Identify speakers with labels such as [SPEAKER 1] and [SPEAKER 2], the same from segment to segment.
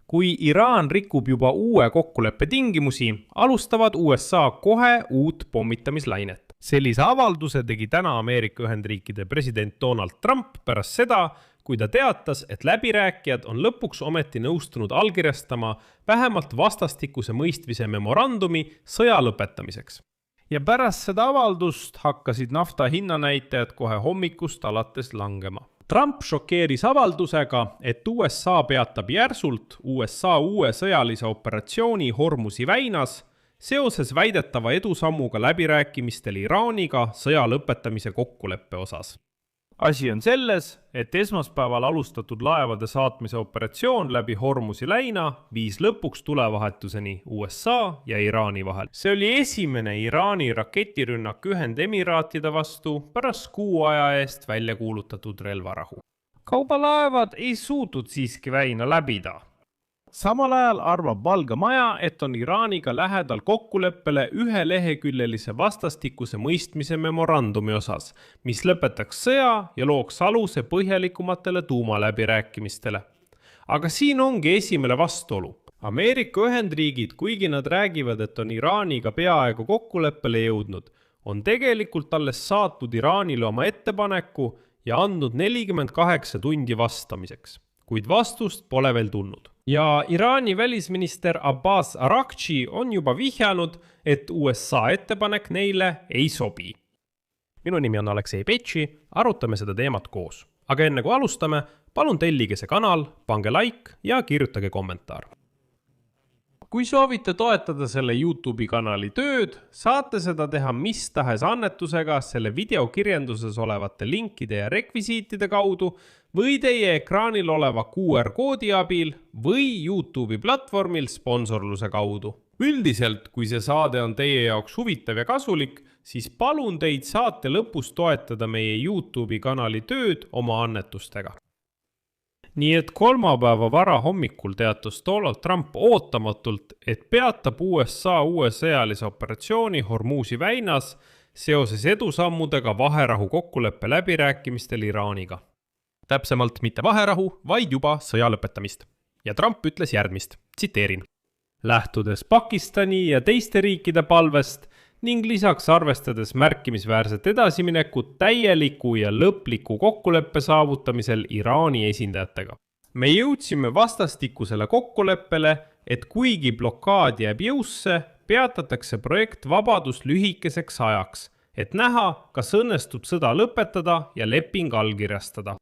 [SPEAKER 1] Kui Iraan rikub juba uue kokkuleppe tingimusi, alustavad USA kohe uut pommitamislainet. Sellise avalduse tegi täna Ameerika Ühendriikide president Donald Trump pärast seda, kui ta teatas, et läbirääkijad on lõpuks ometi nõustunud allkirjastama vähemalt vastastikuse mõistmise memorandumi sõja lõpetamiseks. Ja pärast seda avaldust hakkasid nafta hinnanäitajad kohe hommikust alates langema. Trump šokeeris avaldusega, et USA peatab järsult USA uue sõjalise operatsiooni Hormuzi väinas seoses väidetava edusammuga läbirääkimistel Iraaniga sõja lõpetamise kokkuleppe osas. Asi on selles, et esmaspäeval alustatud laevade saatmise operatsioon läbi Hormuzi läina viis lõpuks tulevahetuseni USA ja Iraani vahel. See oli esimene Iraani raketirünnak Ühendemiraatide vastu pärast kuu aja eest välja kuulutatud relvarahu. Kaubalaevad ei suutnud siiski väina läbida. Samal ajal arvab Valge Maja, et on Iraaniga lähedal kokkuleppele üheleheküljelise vastastikuse mõistmise memorandumi osas, mis lõpetaks sõja ja looks aluse põhjalikumatele tuumaläbirääkimistele. Aga siin ongi esimene vastuolu. Ameerika Ühendriigid, kuigi nad räägivad, et on Iraaniga peaaegu kokkuleppele jõudnud, on tegelikult alles saatnud Iraanile oma ettepaneku ja andnud 48 tundi vastamiseks, kuid vastust pole veel tulnud. Ja Iraani välisminister Abbas Araghchi on juba vihjanud, et USA ettepanek neile ei sobi. Minu nimi on Aleksei Petši, arutame seda teemat koos. Aga enne kui alustame, palun tellige see kanal, pange like ja kirjutage kommentaar. Kui soovite toetada selle YouTube'i kanali tööd, saate seda teha mis tahes annetusega selle videokirjenduses olevate linkide ja rekvisiitide kaudu või teie ekraanil oleva QR-koodi abil või YouTube'i platvormil sponsorluse kaudu. Üldiselt, kui see saade on teie jaoks huvitav ja kasulik, siis palun teid saate lõpus toetada meie YouTube'i kanali tööd oma annetustega. Nii et kolmapäeva vara hommikul teatas Donald Trump ootamatult, et peatab USA uue sõjalise operatsiooni Hormuzi väinas seoses edusammudega vaherahu kokkuleppe läbirääkimistel Iraaniga. Täpsemalt mitte vaherahu, vaid juba sõja lõpetamist. Ja Trump ütles järgmist, tsiteerin. Lähtudes Pakistani ja teiste riikide palvest ning lisaks arvestades märkimisväärset edasiminekut täieliku ja lõpliku kokkuleppe saavutamisel Iraani esindajatega. Me jõudsime vastastikusele kokkuleppele, et kuigi blokaad jääb jõusse, peatatakse projekt Vabadus lühikeseks ajaks, et näha, kas õnnestub sõda lõpetada ja leping allkirjastada.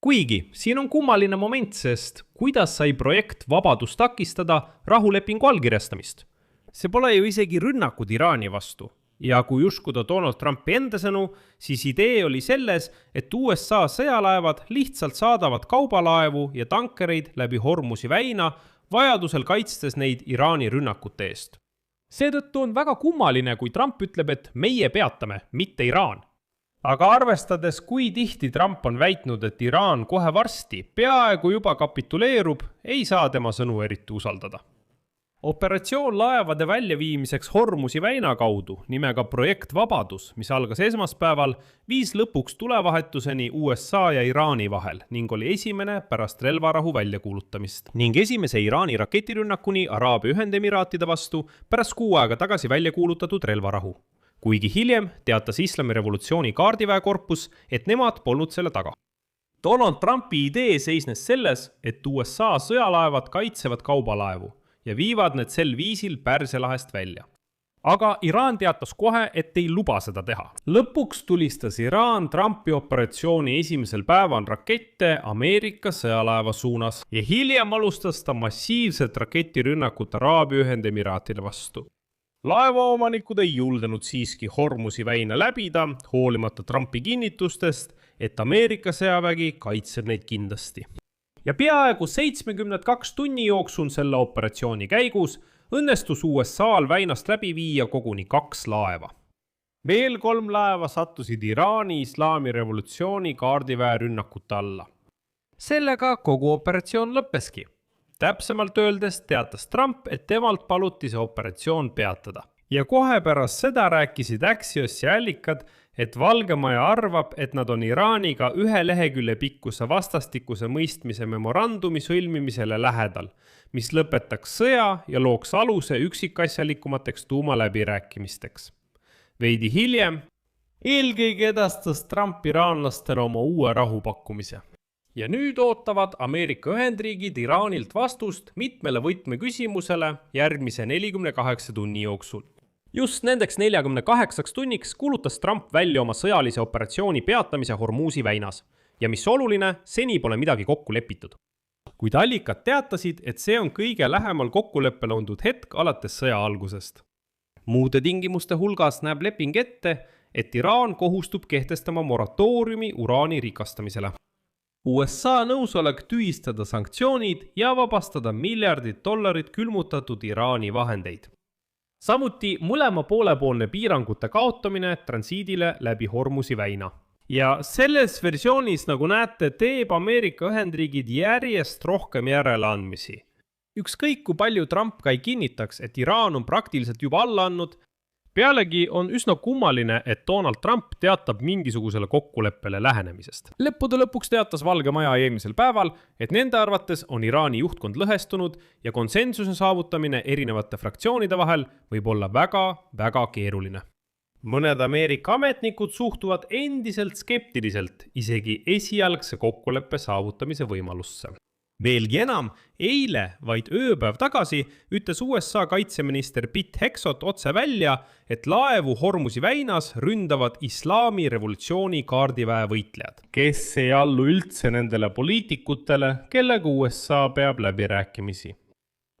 [SPEAKER 1] Kuigi, siin on kummaline moment, sest kuidas sai projekt Vabadus takistada rahulepingu allkirjastamist? See pole ju isegi rünnakud Iraani vastu. Ja kui uskuda Donald Trumpi enda sõnu, siis idee oli selles, et USA sõjalaevad lihtsalt saadavad kaubalaevu ja tankereid läbi Hormuzi väina, vajadusel kaitstes neid Iraani rünnakute eest. Seetõttu on väga kummaline, kui Trump ütleb, et meie peatame, mitte Iraan. Aga arvestades, kui tihti Trump on väitnud, et Iraan kohe varsti peaaegu juba kapituleerub, ei saa tema sõnu eriti usaldada. Operatsioon laevade väljaviimiseks Hormuzi väina kaudu nimega projekt Vabadus, mis algas esmaspäeval, viis lõpuks tulevahetuseni USA ja Iraani vahel ning oli esimene pärast relvarahu väljakuulutamist ning esimese Iraani raketirünnakuni Araabia Ühendemiraatide vastu pärast kuu aega tagasi välja kuulutatud relvarahu. Kuigi hiljem teatas Islami revolutsiooni kaardiväekorpus, et nemad polnud selle taga. Donald Trumpi idee seisnes selles, et USA sõjalaevad kaitsevad kaubalaevu ja viivad need sel viisil Pärsia lahest välja. Aga Iraan teatas kohe, et ei luba seda teha. Lõpuks tulistas Iraan Trumpi operatsiooni esimesel päeval rakette Ameerika sõjalaeva suunas ja hiljem alustas ta massiivset raketirünnakut Araabia Ühendemiraatide vastu. Laevaomanikud ei julgenud siiski Hormuzi väina läbida, hoolimata Trumpi kinnitustest, et Ameerika sõjavägi kaitseb neid kindlasti. Ja peaaegu 72 tunni jooksul selle operatsiooni käigus õnnestus USA-l väinast läbi viia koguni 2 laeva. Veel 3 laeva sattusid Iraani islami revolutsiooni kaardiväe rünnakute alla. Sellega kogu operatsioon lõppeski. Täpsemalt öeldes teatas Trump, et temalt paluti see operatsioon peatada. Ja kohe pärast seda rääkisid Axios ja allikad, et Valge Maja arvab, et nad on Iraaniga 1 lehekülje pikkuse vastastikuse mõistmise memorandumi sõlmimisele lähedal, mis lõpetaks sõja ja looks aluse üksikasjalikumateks tuumaläbirääkimisteks. Veidi hiljem, eelkõige edastas Trump iraanlastele oma uue rahupakkumise. Ja nüüd ootavad Ameerika Ühendriigid Iraanilt vastust mitmele võtmeküsimusele järgmise 48 tunni jooksul. Just nendeks 48 tunniks kuulutas Trump välja oma sõjalise operatsiooni peatamise Hormuzi väinas. Ja mis oluline, seni pole midagi kokku lepitud. Kuid allikad teatasid, et see on kõige lähemal kokkuleppele ondud hetk alates sõja algusest. Muude tingimuste hulgas näeb leping ette, et Iraan kohustub kehtestama moratooriumi uraani rikastamisele. USA nõusolek tühistada sanktsioonid ja vabastada miljardid dollarid külmutatud Iraani vahendeid. Samuti mõlema poolepoolne piirangute kaotamine transiidile läbi Hormuzi väina. Ja selles versioonis, nagu näete, teeb Ameerika Ühendriigid järjest rohkem järeleandmisi. Ükskõik kui palju Trump ka ei kinnitaks, et Iraan on praktiliselt juba alla andnud, pealegi on üsna kummaline, et Donald Trump teatab mingisugusele kokkuleppele lähenemisest. Leppude lõpuks teatas Valge Maja eelmisel päeval, et nende arvates on Iraani juhtkond lõhestunud ja konsensuse saavutamine erinevate fraktsioonide vahel võib olla väga keeruline. Mõned Ameerika ametnikud suhtuvad endiselt skeptiliselt isegi esialgse kokkuleppe saavutamise võimalusse. Veelgi enam, eile, vaid ööpäev tagasi, ütles USA kaitseminister Pete Hegseth otse välja, et laevu Hormuzi väinas ründavad islaami revolutsiooni kaardiväe võitlejad, kes ei allu üldse nendele poliitikutele, kellega USA peab läbirääkimisi.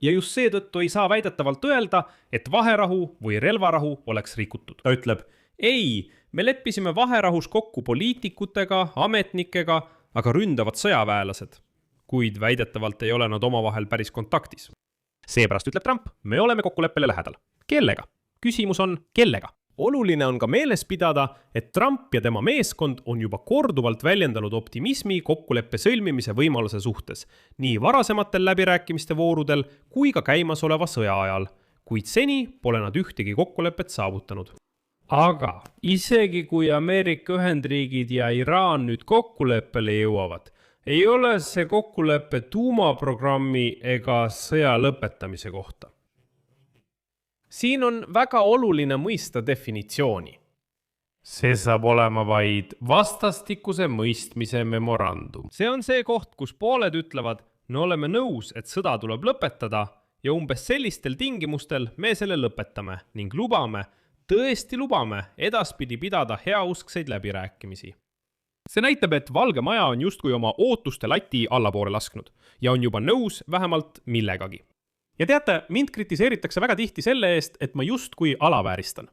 [SPEAKER 1] Ja just seetõttu ei saa väidetavalt öelda, et vaherahu või relvarahu oleks rikutud. Ta ütleb, ei, me leppisime vaherahus kokku poliitikutega, ametnikega, aga ründavad sõjaväelased. Kuid väidetavalt ei ole nad omavahel päris kontaktis. Seepärast ütleb Trump, me oleme kokkuleppele lähedal. Kellega? Küsimus on, kellega? Oluline on ka meeles pidada, et Trump ja tema meeskond on juba korduvalt väljendanud optimismi kokkuleppe sõlmimise võimaluse suhtes, nii varasematel läbirääkimiste voorudel kui ka käimasoleva sõja ajal, kuid seni pole nad ühtegi kokkulepet saavutanud. Aga isegi kui Ameerika Ühendriigid ja Iraan nüüd kokkuleppele jõuavad, ei ole see kokkulepe tuumaprogrammi ega sõja lõpetamise kohta. Siin on väga oluline mõista definitsiooni. See saab olema vaid vastastikuse mõistmise memorandum. See on see koht, kus pooled ütlevad, me oleme nõus, et sõda tuleb lõpetada ja umbes sellistel tingimustel me selle lõpetame ning tõesti lubame edaspidi pidada heauskseid läbirääkimisi. See näitab, et Valge Maja on justkui oma ootuste lati allapoole lasknud ja on juba nõus vähemalt millegagi. Ja teate, mind kritiseeritakse väga tihti selle eest, et ma justkui alavääristan.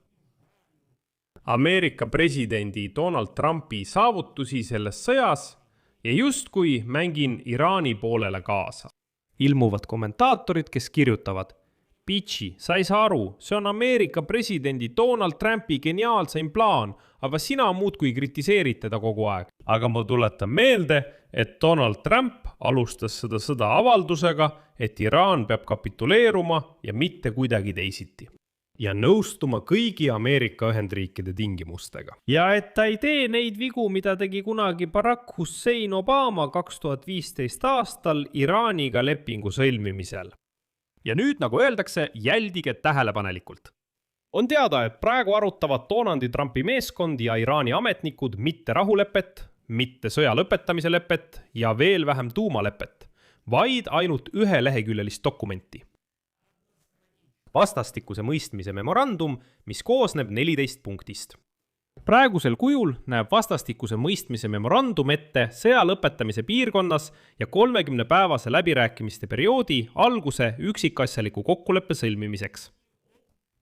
[SPEAKER 1] Ameerika presidendi Donald Trumpi saavutusi selles sõjas ja justkui mängin Iraani poolele kaasa. Ilmuvad kommentaatorid, kes kirjutavad, Pitchi, sa ei saa aru, see on Ameerika presidendi Donald Trumpi geniaalseim plaan, aga sina muudkui kritiseerid teda kogu aeg. Aga ma tuletan meelde, et Donald Trump alustas seda sõda avaldusega, et Iraan peab kapituleeruma ja mitte kuidagi teisiti. Ja nõustuma kõigi Ameerika Ühendriikide tingimustega. Ja et ta ei tee neid vigu, mida tegi kunagi Barack Hussein Obama 2015 aastal Iraaniga lepingu sõlmimisel. Ja nüüd, nagu öeldakse, jäldige tähelepanelikult. On teada, et praegu arutavad Donaldi Trumpi meeskond ja Iraani ametnikud mitte rahulepet, mitte sõja lõpetamise lepet ja veel vähem tuumalepet, vaid ainult 1 leheküljelist dokumenti. Vastastikuse mõistmise memorandum, mis koosneb 14 punktist. Praegusel kujul näeb vastastikuse mõistmise memorandum ette sõja lõpetamise piirkonnas ja 30-päevase läbirääkimiste perioodi alguse üksikasjaliku kokkuleppe sõlmimiseks.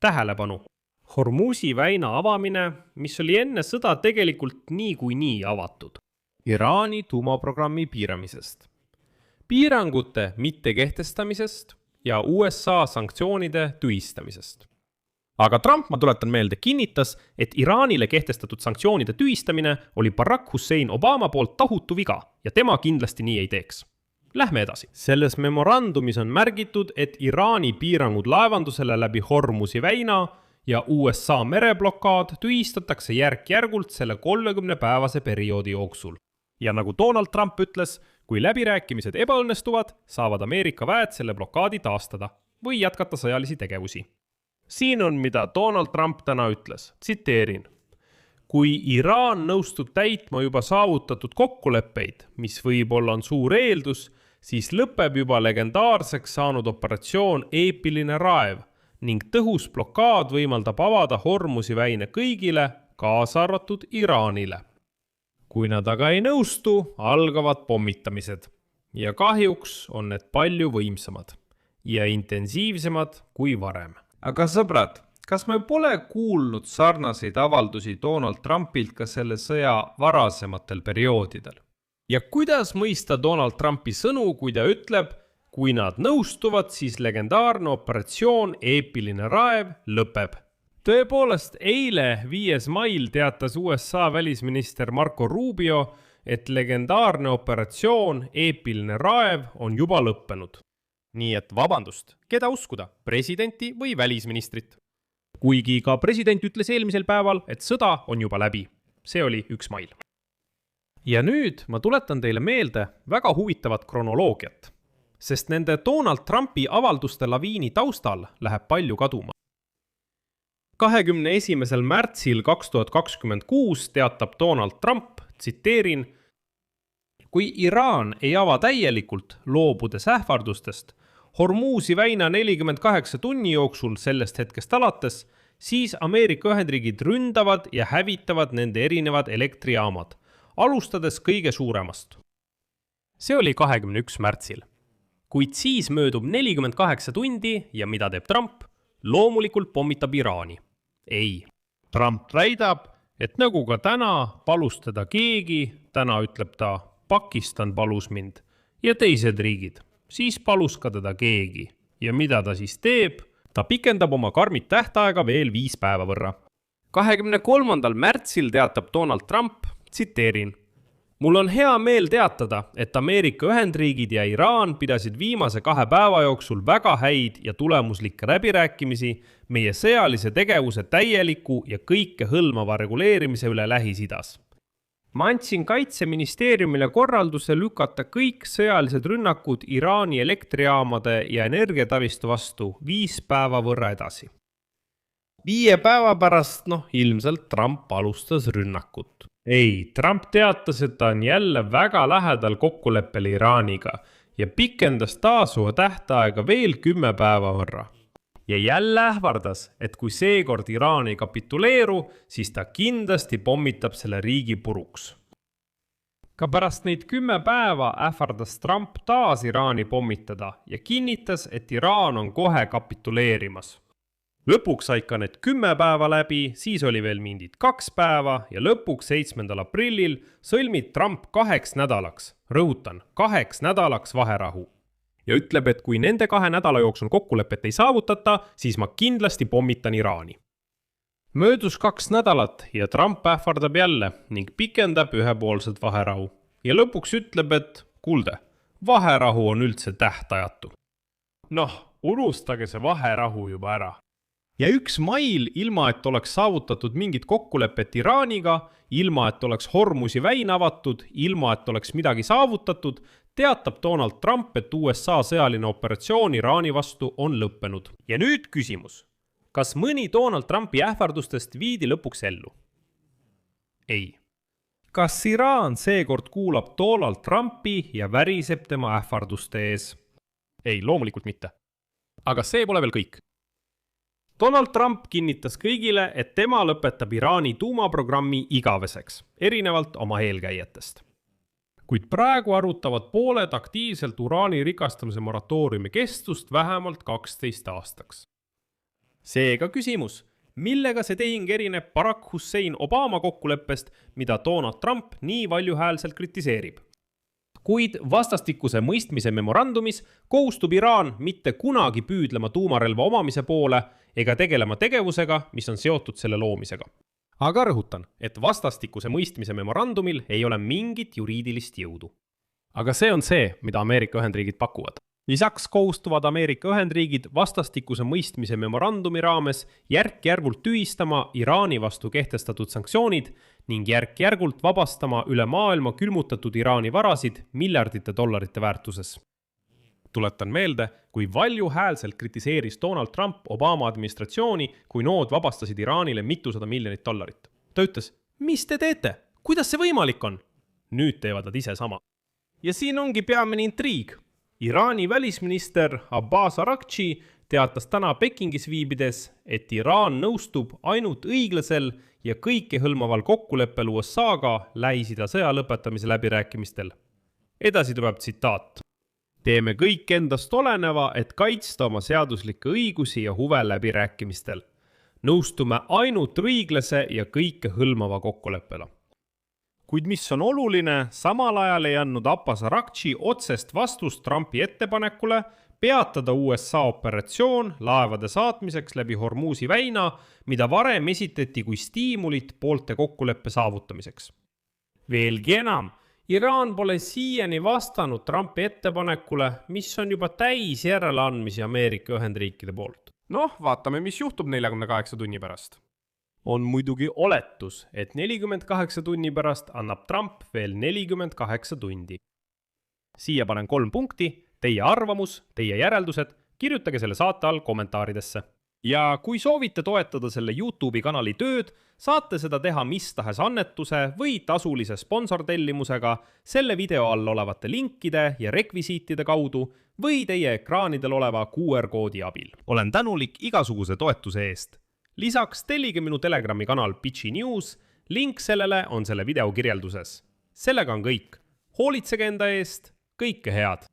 [SPEAKER 1] Tähelepanu! Hormuzi väina avamine, mis oli enne sõda tegelikult nii avatud. Iraani tuumaprogrammi piiramisest. Piirangute mittekehtestamisest ja USA sanktsioonide tühistamisest. Aga Trump, ma tuletan meelde, kinnitas, et Iraanile kehtestatud sanktsioonide tühistamine oli Barack Hussein Obama poolt tohutu viga ja tema kindlasti nii ei teeks. Lähme edasi. Selles memorandumis on märgitud, et Iraani piirangud laevandusele läbi Hormuzi väina ja USA mereblokaad tühistatakse järk-järgult selle 30-päevase perioodi jooksul. Ja nagu Donald Trump ütles, kui läbirääkimised ebaõnnestuvad, saavad Ameerika väed selle blokaadi taastada või jätkata sõjalisi tegevusi. Siin on, mida Donald Trump täna ütles. Tsiteerin. Kui Iraan nõustub täitma juba saavutatud kokkuleppeid, mis võib-olla on suur eeldus, siis lõpeb juba legendaarseks saanud operatsioon Eepiline raev ning tõhus blokaad võimaldab avada Hormuzi väine kõigile, kaasa arvatud Iraanile. Kui nad aga ei nõustu, algavad pommitamised ja kahjuks on need palju võimsamad ja intensiivsemad kui varem. Aga sõbrad, kas me pole kuulnud sarnaseid avaldusi Donald Trumpilt ka selle sõja varasematel perioodidel? Ja kuidas mõista Donald Trumpi sõnu, kui ta ütleb, kui nad nõustuvad, siis legendaarne operatsioon Eepiline raev lõpeb? Tõepoolest, eile 5. mail teatas USA välisminister Marco Rubio, et legendaarne operatsioon Eepiline raev on juba lõppenud. Nii et vabandust, keda uskuda, presidenti või välisministrit? Kuigi ka president ütles eelmisel päeval, et sõda on juba läbi. See oli 1. mail. Ja nüüd ma tuletan teile meelde väga huvitavat kronoloogiat, sest nende Donald Trumpi avalduste laviini taustal läheb palju kaduma. 21. märtsil 2026 teatab Donald Trump, tsiteerin, kui Iraan ei ava täielikult, loobudes ähvardustest, Hormuzi väina 48 tunni jooksul sellest hetkest alates, siis Ameerika Ühendriigid ründavad ja hävitavad nende erinevad elektrijaamad, alustades kõige suuremast. See oli 21. märtsil. Kuid siis möödub 48 tundi ja mida teeb Trump? Loomulikult pommitab Iraani. Ei. Trump väidab, et nagu ka täna palus teda keegi, täna ütleb ta, Pakistan palus mind ja teised riigid, siis palus ka teda keegi. Ja mida ta siis teeb? Ta pikendab oma karmit tähtaega veel 5 päeva võrra. 23. märtsil teatab Donald Trump, tsiteerin, mul on hea meel teatada, et Ameerika Ühendriigid ja Iraan pidasid viimase 2 päeva jooksul väga häid ja tulemuslikke läbirääkimisi meie sõjalise tegevuse täieliku ja kõike hõlmava reguleerimise üle Lähis-Idas. Ma andsin kaitseministeeriumile korralduse lükata kõik sõjalised rünnakud Iraani elektrijaamade ja energiataristu vastu 5 päeva võrra edasi. 5 päeva pärast, ilmselt Trump alustas rünnakut. Ei, Trump teatas, et ta on jälle väga lähedal kokkuleppele Iraaniga ja pikendas taasuva tähtaega veel 10 päeva võrra. Ja jälle ähvardas, et kui seekord Iraan ei kapituleeru, siis ta kindlasti pommitab selle riigi puruks. Ka pärast neid 10 päeva ähvardas Trump taas Iraani pommitada ja kinnitas, et Iraan on kohe kapituleerimas. Lõpuks said ka need 10 päeva läbi, siis oli veel mindid 2 päeva ja lõpuks 7. aprillil sõlmid Trump 2 nädalaks, rõhutan, 2 nädalaks vaherahu. Ja ütleb, et kui nende 2 nädala jooksul kokkulepet ei saavutata, siis ma kindlasti pommitan Iraani. Möödus 2 nädalat ja Trump ähvardab jälle ning pikendab ühepoolset vaherahu. Ja lõpuks ütleb, et kuulde, vaherahu on üldse tähtajatu. Unustage see vaherahu juba ära. Ja 1. mail, ilma et oleks saavutatud mingit kokkulepet Iraaniga, ilma et oleks Hormuzi väin avatud, ilma et oleks midagi saavutatud, teatab Donald Trump, et USA sõjaline operatsioon Iraani vastu on lõppenud. Ja nüüd küsimus. Kas mõni Donald Trumpi ähvardustest viidi lõpuks ellu? Ei. Kas Iraan seekord kuulab Donald Trumpi ja väriseb tema ähvarduste ees? Ei, loomulikult mitte. Aga see pole veel kõik. Donald Trump kinnitas kõigile, et tema lõpetab Iraani tuumaprogrammi igaveseks, erinevalt oma eelkäijatest. Kuid praegu arutavad pooled aktiivselt uraani rikastamise moratooriumi kestust vähemalt 12 aastaks. Seega küsimus, millega see tehing erineb Barack Hussein Obama kokkuleppest, mida Donald Trump nii valjuhäälselt kritiseerib? Kuid vastastikuse mõistmise memorandumis kohustub Iraan mitte kunagi püüdlema tuumarelva omamise poole ega tegelema tegevusega, mis on seotud selle loomisega. Aga rõhutan, et vastastikuse mõistmise memorandumil ei ole mingit juriidilist jõudu. Aga see on see, mida Ameerika Ühendriigid pakuvad. Lisaks kohustuvad Ameerika Ühendriigid vastastikuse mõistmise memorandumi raames järk-järgult tühistama Iraani vastu kehtestatud sanktsioonid ning järk-järgult vabastama üle maailma külmutatud Iraani varasid miljardite dollarite väärtuses. Tuletan meelde, kui valjuhäälselt kritiseeris Donald Trump Obama administratsiooni, kui nood vabastasid Iraanile mitusada miljonit dollarit. Ta ütles, mis te teete? Kuidas see võimalik on? Nüüd teevad nad ise sama. Ja siin ongi peamine intriig. Iraani välisminister Abbas Araghchi teatas täna Pekingis viibides, et Iraan nõustub ainult õiglasel ja kõikehõlmaval kokkuleppel USA-ga Lähis-Ida sõja lõpetamise läbirääkimistel. Edasi tuleb tsitaat. Teeme kõik endast oleneva, et kaitsta oma seaduslikke õigusi ja huve läbirääkimistel. Nõustume ainult õiglase ja kõikehõlmava kokkuleppela. Kuid mis on oluline, samal ajal ei andnud Abbas Araghchi otsest vastust Trumpi ettepanekule peatada USA operatsioon laevade saatmiseks läbi Hormuzi väina, mida varem esitati kui stiimulit poolte kokkuleppe saavutamiseks. Veelgi enam, Iraan pole siiani vastanud Trumpi ettepanekule, mis on juba täis järeleandmisi Ameerika Ühendriikide poolt. Vaatame, mis juhtub 48 tunni pärast. On muidugi oletus, et 48 tunni pärast annab Trump veel 48 tundi. Siia panen 3 punkti, teie arvamus, teie järeldused, kirjutage selle saate all kommentaaridesse. Ja kui soovite toetada selle YouTube'i kanali tööd, saate seda teha mis tahes annetuse või tasulise sponsortellimusega selle video all olevate linkide ja rekvisiitide kaudu või teie ekraanidel oleva QR-koodi abil. Olen tänulik igasuguse toetuse eest. Lisaks tellige minu Telegrami kanal Pitchi News, link sellele on selle video kirjelduses. Sellega on kõik. Hoolitsege enda eest, kõike head!